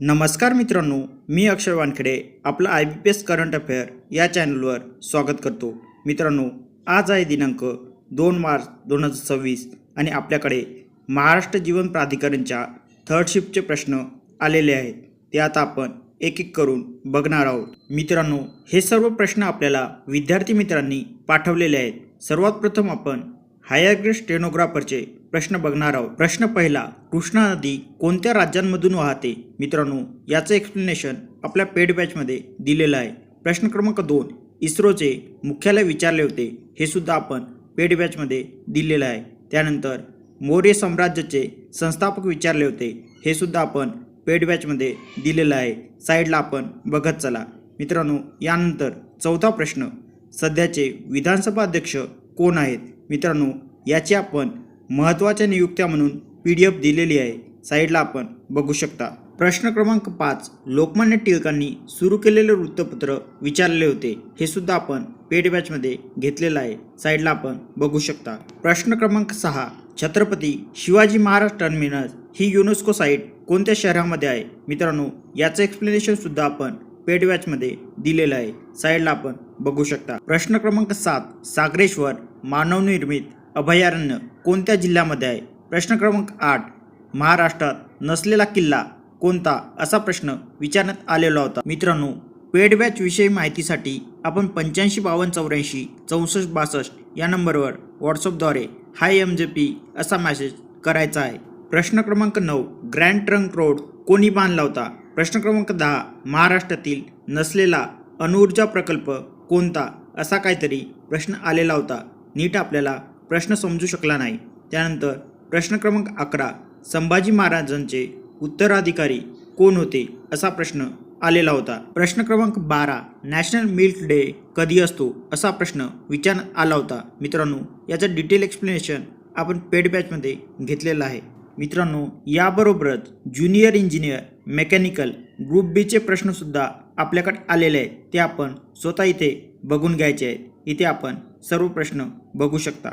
नमस्कार मित्रांनो, मी अक्षय वानखेडे आपला IBPS करंट अफेअर या चॅनलवर स्वागत करतो. मित्रांनो, आज आहे दिनांक 2 मार्च 2026 आणि आपल्याकडे महाराष्ट्र जीवन प्राधिकरणच्या थर्ड शिफ्टचे प्रश्न आलेले आहेत. ते आता आपण एक एक करून बघणार आहोत. मित्रांनो, हे सर्व प्रश्न आपल्याला विद्यार्थी मित्रांनी पाठवलेले आहेत. सर्वात प्रथम आपण हायर ग्रेड स्टेनोग्राफरचे प्रश्न बघणार आहोत. प्रश्न पहिला, कृष्णा नदी कोणत्या राज्यांमधून वाहते? मित्रांनो, याचं एक्सप्लेनेशन आपल्या पेड बॅचमध्ये दिलेलं आहे. प्रश्न क्रमांक 2, इस्रोचे मुख्यालय विचारले होते. हे सुद्धा आपण पेड बॅचमध्ये दिलेलं आहे. त्यानंतर मौर्य साम्राज्याचे संस्थापक विचारले होते. हे सुद्धा आपण पेड बॅचमध्ये दिलेलं आहे. साईडला आपण बघत चला. मित्रांनो, यानंतर चौथा प्रश्न, सध्याचे विधानसभा अध्यक्ष कोण आहेत? मित्रांनो, याची आपण महत्त्वाच्या नियुक्त्या म्हणून PDF दिलेली आहे. साईडला आपण बघू शकता. प्रश्न क्रमांक 5, लोकमान्य टिळकांनी सुरू केलेले वृत्तपत्र विचारले होते. हे सुद्धा आपण पेड बॅचमध्ये घेतलेलं आहे. साईडला आपण बघू शकता. प्रश्न क्रमांक 6, छत्रपती शिवाजी महाराज टर्मिनस ही युनेस्को साईट कोणत्या शहरामध्ये आहे? मित्रांनो, याचं एक्सप्लेनेशन सुद्धा आपण पेड बॅचमध्ये दिलेलं आहे. साईडला आपण बघू शकता. प्रश्न क्रमांक 7, सागरेश्वर मानवनिर्मित अभयारण्य कोणत्या जिल्ह्यामध्ये आहे? प्रश्न क्रमांक 8, महाराष्ट्रात नसलेला किल्ला कोणता? असा प्रश्न विचारण्यात आलेला होता. मित्रांनो, पेड बॅच विषयी माहितीसाठी आपण 85 52 84 64 62 या नंबरवर व्हॉट्सअपद्वारे हाय MJP असा मेसेज करायचा आहे. प्रश्न क्रमांक 9, ग्रँड ट्रंक रोड कोणी बांधला होता? प्रश्न क्रमांक 10, महाराष्ट्रातील नसलेला अणुऊर्जा प्रकल्प कोणता? असा काहीतरी प्रश्न आलेला होता. नीट आपल्याला प्रश्न समजू शकला नाही. त्यानंतर प्रश्न क्रमांक 11, संभाजी महाराजांचे उत्तराधिकारी कोण होते? असा प्रश्न आलेला होता. प्रश्न क्रमांक 12, नॅशनल मिल्क डे कधी असतो? असा प्रश्न विचारण्यात आला होता. मित्रांनो, याचं डिटेल एक्सप्लेनेशन आपण पेड बॅचमध्ये घेतलेलं आहे. मित्रांनो, याबरोबरच ज्युनियर इंजिनियर मेकॅनिकल ग्रुप Bचे प्रश्नसुद्धा आपल्याकडे आलेले आहेत. ते आपण स्वतः इथे बघून घ्यायचे आहेत. इथे आपण सर्व प्रश्न बघू शकता.